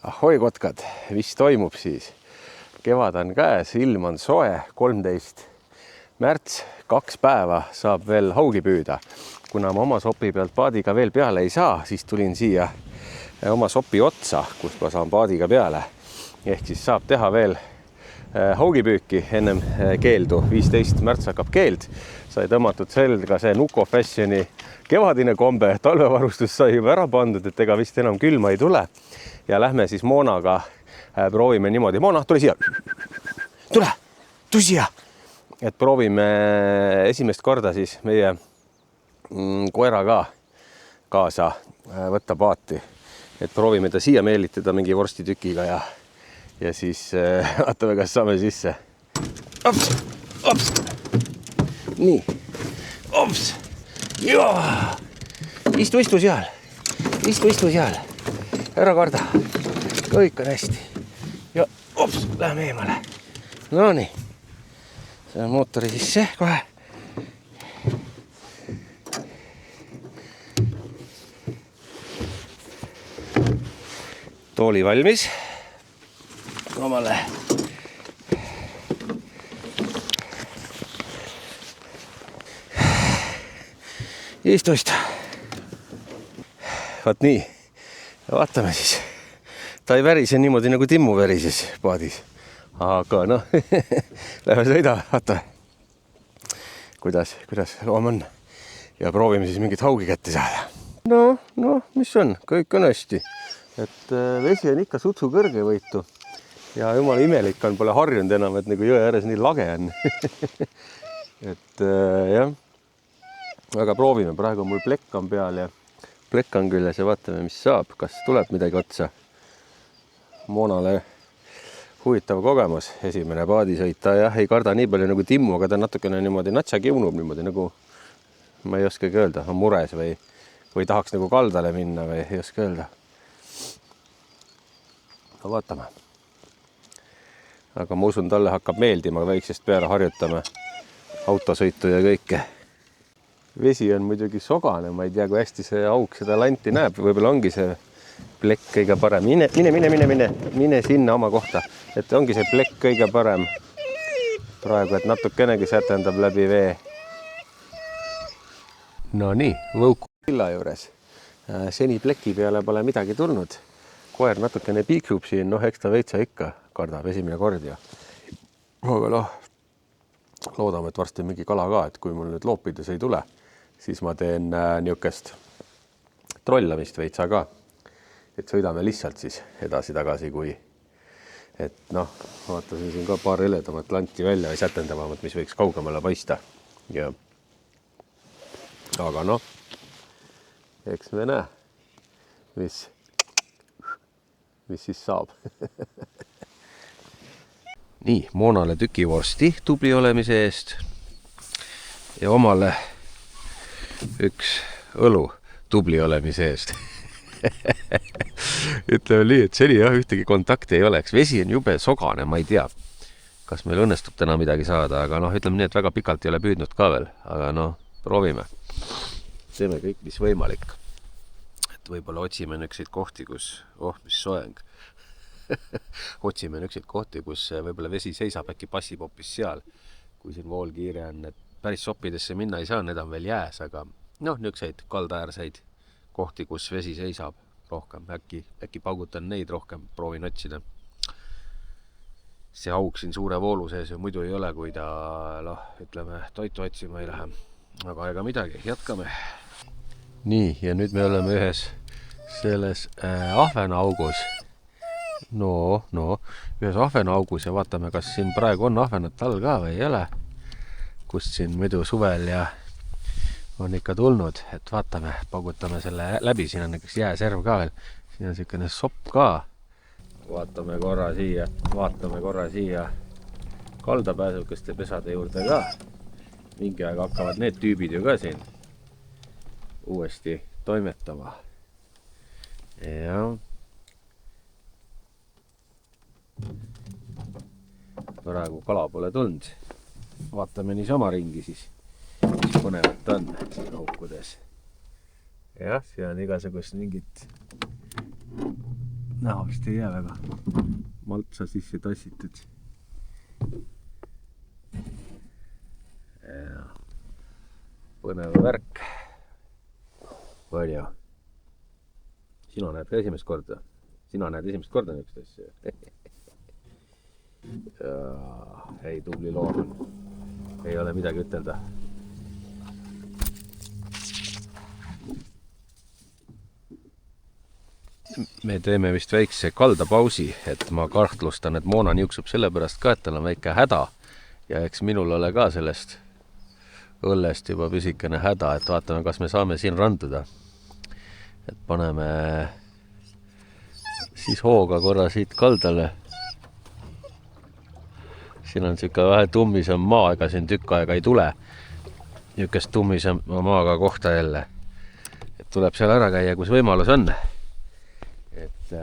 Ahoi kotkad, mis toimub siis? Kevad on käes, ilm on soe, 13 märts, 2 päeva saab veel haugi püüda. Kuna ma oma sopi pealt paadiga veel peale ei saa, siis tulin siia oma sopi otsa, kus ma saan paadiga peale. Ehk siis saab teha veel haugipüüki ennem keeldu. 15 märts hakkab keeld. Sai tõmmatud selga see Nuko Fashioni kevadine kombe. Talvevarustus sai juba ära pandud, et ega vist enam külma ei tule. Ja lähme siis Moonaga proovime niimoodi. Moona, tule siia. Tule siia. Et proovime esimest korda siis meie koera ka kaasa võtta paati. Et proovime ta siia meelitada mingi vorstitukiga ja siis vaatame, kas saame sisse. Ops, ops. Nii. Ops. Jaa. Istu seal. Istu seal. Ära karda. Kõik on hästi. Ja ops, lähme eemale. No nii. See on mootori sisse kohe. Tooli valmis. Omale. Istu. Vaat nii. Vaatame siis. Ta ei värise niimoodi nagu Timmu värises paadis. Aga noh, lähme sõida, vaata, kuidas loom on. Ja proovime siis mingit haugi kätte saada. No, mis on? Kõik on hästi. Et vesi on ikka sutsu kõrge võitu. Ja jumala imelik on, pole harjunud enam, et nagu jõe ääres nii lage on. Et jah. Aga proovime, praegu mul plekk on peal ja plekk on küljes ja vaatame, mis saab. Kas tuleb midagi otsa? Moonale huvitav kogemus, esimene paadisõita. Jah, ei karda nii palju nagu Timmu, aga ta natukene niimoodi natsa kiunub niimoodi nagu, ma ei oskagi öelda, on mures või tahaks nagu kaldale minna või ei oska öelda. No vaatame. Aga ma usun, talle hakkab meeldima, väiksest peale harjutame autosõitu ja kõike. Vesi on muidugi sogane, ma ei tea, kui hästi see auk seda lanti näeb. Võib-olla ongi see plekk kõige parem. Mine sinna oma kohta. Et ongi see plekk kõige parem praegu, et natukenegi sätendab läbi vee. No nii, võuku silla juures. Seni pleki peale pole midagi tulnud. Koer natukene piikrub siin, eks ta veitsa ikka kardab esimene kord ja. Aga loodame, et varsti mingi kala ka, et kui mul nüüd loopides ei tule, siis ma teen niukest trollamist veitsa ka. Et sõidame lihtsalt siis edasi-tagasi, kui et vaatasin siin ka paar heledamat lanti välja või sätendavamat, mis võiks kaugemale paista. Ja. Aga eks me näe, mis siis saab. Nii, Moonale tükivorsti tubli olemise eest ja omale üks õlu tubli olemise eest. Ütleme nii, et seni ühtegi kontakti ei oleks. Vesi on jube sogane, ma ei tea, kas meil õnnestub täna midagi saada, aga ütleme nii, et väga pikalt ei ole püüdnud ka veel, aga proovime. Teeme kõik, mis võimalik. Et võib-olla otsime nükseid kohti, kus, mis soeng. Otsime nükseid kohti, kus võib-olla vesi seisab, äkki passib hoopis seal, kui siin vool kiire on, et päris soppidesse minna ei saa, need on veel jääs, aga nükseid kaldaäärseid kohti, kus vesi seisab rohkem, äkki paugutan neid rohkem, proovin otsida. See auk siin suure voolu sees ju muidu ei ole, kui ta, ütleme, toitu otsima ei lähe. Aga ega midagi, jätkame. Nii, ja nüüd me oleme ühes selles ahvenaugus. Ühes ahvenaugus ja vaatame, kas siin praegu on ahvenat all ka või ei ole. Kust siin muidu suvel ja on ikka tulnud, et vaatame, paugutame selle läbi, siin on üks jääserv ka veel, siin on selline sopp ka. Vaatame korra siia kaldapääsukeste pesade juurde ka. Mingi aeg hakkavad need tüübid ju ka siin uuesti toimetama. Ja. Praegu kala pole tulnud. Vaatame niisama ringi siis. Põnevat on siin aukudes. Jah, see on igasugust mingit näha vist ei jää väga. Maltsa sisse tassitud. Ja. Põnev värk. Palju. Sina näed ka esimest korda. Sina näed esimest korda niisugust asja. Ei, tubli loom. Ei ole midagi ütelda. Me teeme vist väikse kaldapausi, et ma kahtlustan, et Moona niuksub sellepärast ka, et tal on väike häda. Ja eks minul ole ka sellest õllest juba püsikene häda, et vaatame, kas me saame siin randuda. Et paneme siis hooga korra siit kaldale. Siin on siuke vähe tummisem maa, ega siin tükk aega ei tule. Niukest tummisem maaga kohta jälle. Et tuleb seal ära käia, kus võimalus on. Et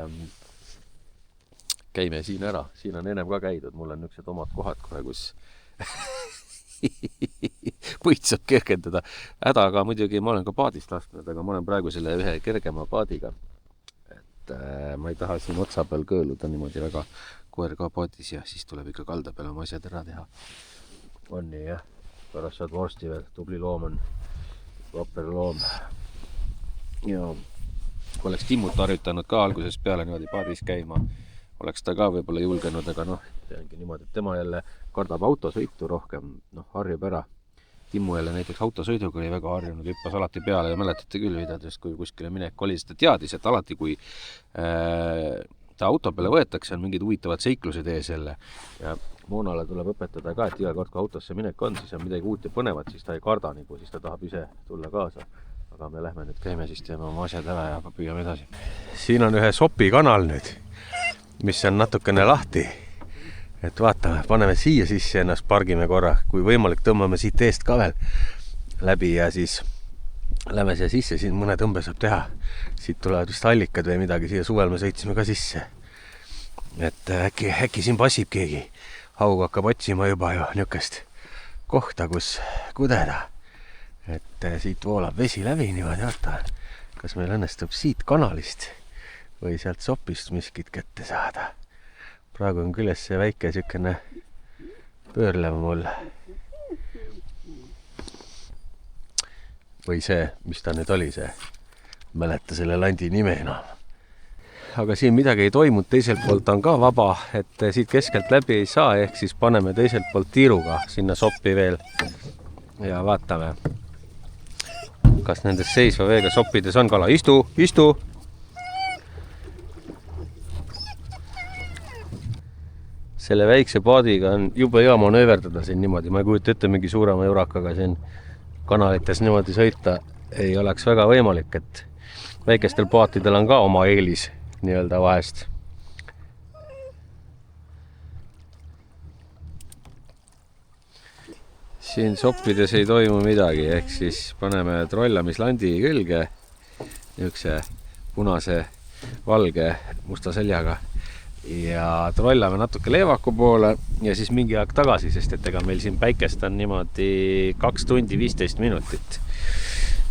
käime siin ära. Siin on ennem ka käidud. Mul on niisugused omad kohad kohe, kus põit saab kergendada. Hädaga muidugi ma olen ka paadist lasknud, aga ma olen praegu selle ühe kergema paadiga. Et ma ei taha siin otsa peal kõõluda niimoodi väga koer ka paadis ja siis tuleb ikka kalda peale oma asjad ära teha. On nii, jah. Pärast saad vorsti veel. Tubli loom on. Vapper loom. Ja oleks Timmut harjutanud ka algusest peale niimoodi paadis käima. Oleks ta ka võib-olla julgenud, aga noh, teangi niimoodi, et tema jälle kardab autosõitu rohkem, harjub ära. Timmu jälle näiteks autosõiduga oli väga harjunud, hüppas alati peale ja mäletate küll videodest, kui kuskile minek oli, sest ta teadis, et alati kui ta auto peale võetakse, on mingid huvitavad seiklused ees jälle. Ja Moonale tuleb õpetada ka, et iga kord, kui autosse minek on, siis on midagi uut ja põnevat, siis ta ei karda nagu, siis ta tahab ise tulla kaasa. Aga me lähme nüüd käime, siis teeme oma asjad ära ja püüame edasi. Siin on ühe sopi kanal nüüd, mis on natukene lahti. Et vaatame, paneme siia sisse ennast, pargime korra, kui võimalik tõmbame siit eest ka veel läbi ja siis lähme siia sisse, siin mõne tõmbe saab teha. Siit tulevad vist allikad või midagi, siia suvel me sõitsime ka sisse. Et äkki siin passib keegi. Haug hakkab otsima juba ju niukest kohta, kus kudeda. Et siit voolab vesi läbi niimoodi, vaata, kas meil õnnestub siit kanalist või sealt sopist miskit kätte saada. Praegu on küljes see väike sükene pöörlev mul. Või see, mis ta nüüd oli see. Mäleta selle landi nime enam. Aga siin midagi ei toimunud, teiselt poolt on ka vaba, et siit keskelt läbi ei saa, ehk siis paneme teiselt poolt tiiruga sinna soppi veel. Ja vaatame, kas nendes seisva veega soppides on kala. Istu! Selle väikse paadiga on jube hea manööverdada siin niimoodi. Ma ei kujuta ette mingi suurema eurakaga siin kanalites niimoodi sõita ei oleks väga võimalik, et väikestel paatidel on ka oma eelis nii-öelda vahest. Siin soppides ei toimu midagi, ehk siis paneme trollamislandi külge niisuguse punase, valge, musta seljaga ja trollame natuke leevaku poole ja siis mingi aeg tagasi, sest et ega meil siin päikest on niimoodi 2 tundi 15 minutit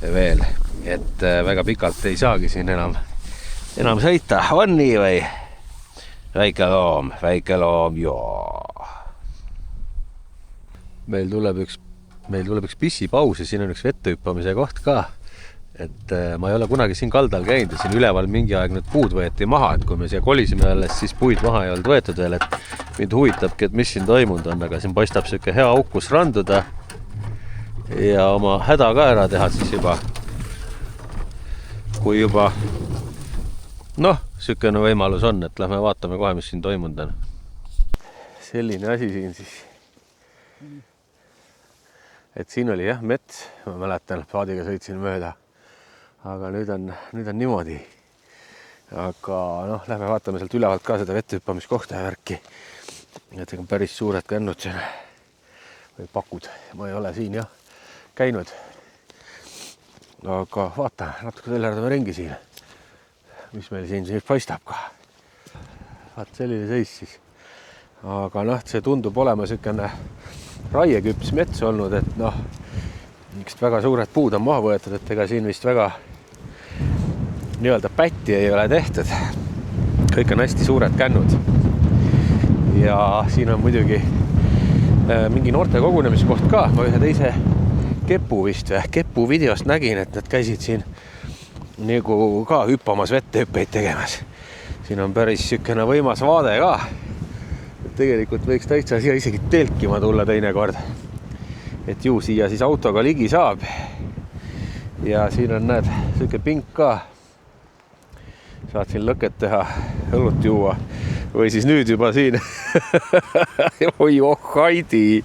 veel, et väga pikalt ei saagi siin enam sõita. On nii või? Väike loom, joo. Meil tuleb üks pissipaus ja siin on üks vette hüppamise koht ka. Et ma ei ole kunagi siin kaldal käinud ja siin üleval mingi aeg need puud võeti maha, et kui me siia kolisime alles, siis puid maha ei olnud võetud veel, et mind huvitabki, et mis siin toimunud on, aga siin paistab siuke hea auk, kus randuda ja oma häda ka ära teha siis juba, kui juba siukene võimalus on, et lähme vaatame kohe, mis siin toimunud on. Selline asi siin siis. Et siin oli jah mets, ma mäletan, paadiga sõitsin mööda. Aga nüüd on niimoodi. Aga lähme vaatame sealt ülevalt ka seda vettehüppamiskohta ja värki. Et on päris suured kännud siin või pakud. Ma ei ole siin jah käinud. Aga vaata, natuke sellardame ringi siin. Mis meil siin paistab ka. Vaat selline seis siis. Aga see tundub olema selline raieküps mets olnud, et miks väga suured puud on maha võetud, et ega siin vist väga nii-öelda pätti ei ole tehtud. kõik on hästi suured kännud. Ja siin on muidugi mingi noorte kogunemiskoht ka. Ma ühe teise Kepu videost nägin, et nad käisid siin nagu ka hüppamas vettehüppeid tegemas. Siin on päris sükene võimas vaade ka. Tegelikult võiks täitsa siia isegi telkima tulla teinekord. Et ju siia siis autoga ligi saab. Ja siin on näed süke pink ka. Saad siin lõket teha, õlut juua või siis nüüd juba siin Haidi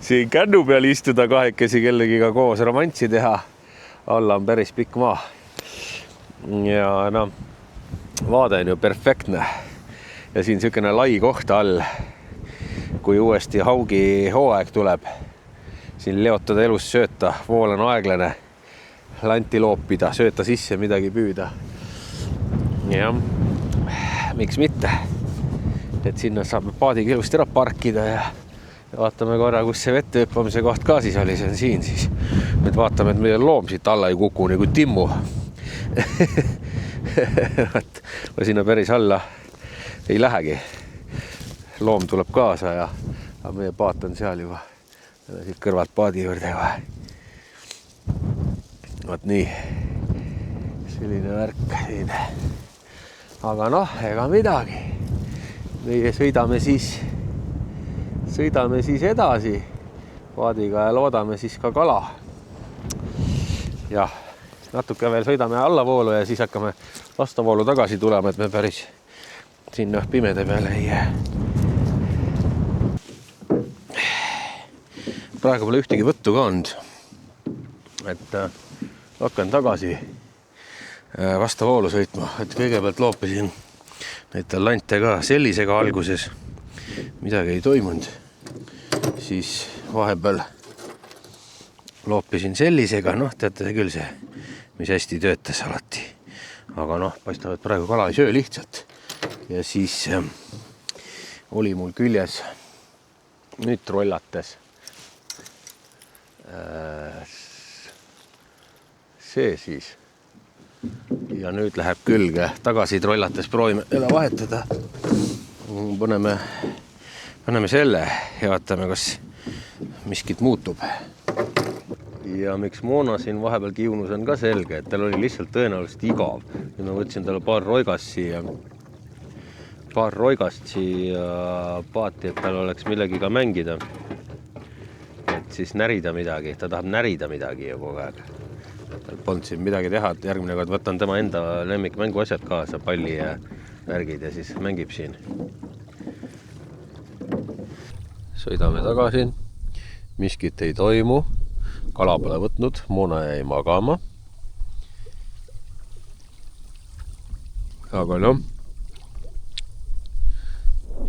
siin kännu peal istuda kahekesi kellegiga koos romantsi teha. Alla on päris pikk maa. Ja no, vaade on ju perfektne. Ja siin sükene lai koht all, kui uuesti haugi hooaeg tuleb. Siin leotada elus sööta, vool on aeglane, lanti loopida, sööta sisse midagi püüda. Ja miks mitte, et sinna saab paadiga ilusti ära parkida ja vaatame korra, kus see vette hüppamise koht ka siis oli, see on siin siis. Nüüd vaatame, et meil loom siit alla ei kuku nagu Timmu. Ma sinna päris alla ei lähegi. Loom tuleb kaasa ja meie paat on seal juba siit kõrvalt paadi juurde kohe. Vaat nii, selline värk siin. Aga noh, ega midagi. Meie sõidame siis edasi paadiga ja loodame siis ka kala. Ja natuke veel sõidame allavoolu ja siis hakkame vastavoolu tagasi tulema, et me päris sinna pimede peale ei jää. Praegu pole ühtegi võttu ka olnud. Et hakkan tagasi vastavoolu sõitma, et kõigepealt loopisin neid talante ka sellisega alguses. Midagi ei toimunud. Siis vahepeal loopisin sellisega, noh, teate küll see, mis hästi töötas alati. Aga noh, paistab, et praegu kala ei söö lihtsalt. Ja siis oli mul küljes nüüd trollates see siis. Ja nüüd läheb külge tagasi trollates, proovime jälle vahetada. Paneme selle ja vaatame, kas miskit muutub. Ja miks Moona siin vahepeal kiunus on ka selge, et tal oli lihtsalt tõenäoliselt igav. Ja ma võtsin talle paar roigast siia paati, et tal oleks millegiga mängida. Et siis närida midagi, ta tahab närida midagi ja kogu aeg. Tal polnud siin midagi teha, et järgmine kord võtan tema enda lemmikmängu asjad kaasa, palli ja värgid ja siis mängib siin. Sõidame tagasi, miskit ei toimu, kala pole võtnud, Moona jäi magama. Aga noh,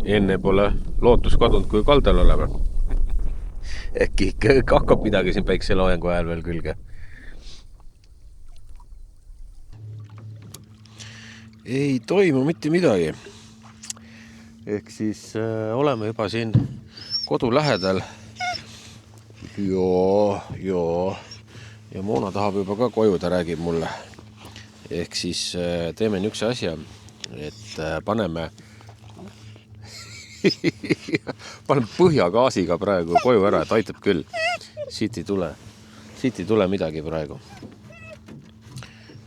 enne pole lootus kadunud, kui kaldal oleme. Äkki hakkab midagi siin päikseloojangu ajal veel külge. Ei toimu mitte midagi. Ehk siis oleme juba siin kodu lähedal. Joo. Ja Moona tahab juba ka koju, ta räägib mulle. Ehk siis teeme niisuguse asja, et paneme põhjagaasiga praegu koju ära, et aitab küll. Siit ei tule midagi praegu.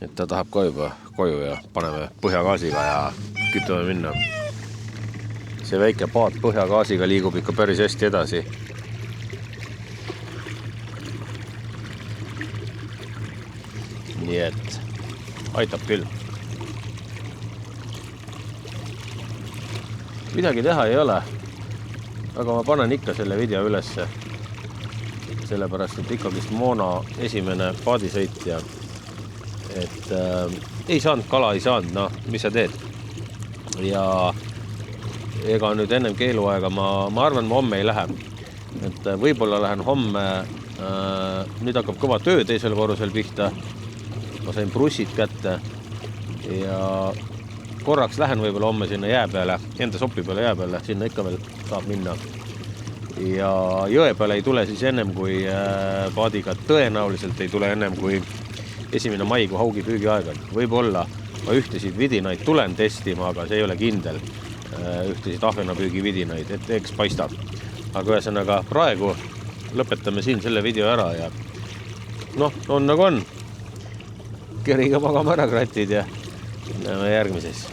Et ta tahab ka juba koju ja paneme põhjagaasiga ja kütame minna. See väike paat põhjagaasiga liigub ikka päris hästi edasi. Nii et aitab küll. Midagi teha ei ole, aga ma panen ikka selle video ülesse. Sellepärast, et ikkagist Moona esimene paadisõit ja et ei saanud, kala ei saanud, noh, mis sa teed. Ja ega nüüd ennem keeluaega ma arvan, ma homme ei lähe. Et võib-olla lähen homme, nüüd hakkab kõva töö teisel korrusel pihta. Ma sain brussid kätte ja korraks lähen võib-olla homme sinna jää peale, enda sopi peale jää peale, sinna ikka veel saab minna. Ja jõe peale ei tule siis ennem kui paadiga, tõenäoliselt ei tule ennem kui 1. mai, kui haugi püügi aega. Võib-olla ma ühtesid vidinaid tulen testima, aga see ei ole kindel. Ühtesid ahvenapüügi vidinaid, et eks paistab. Aga ühesõnaga praegu lõpetame siin selle video ära ja on nagu on. Keriga magama ära kratid ja näeme järgmises.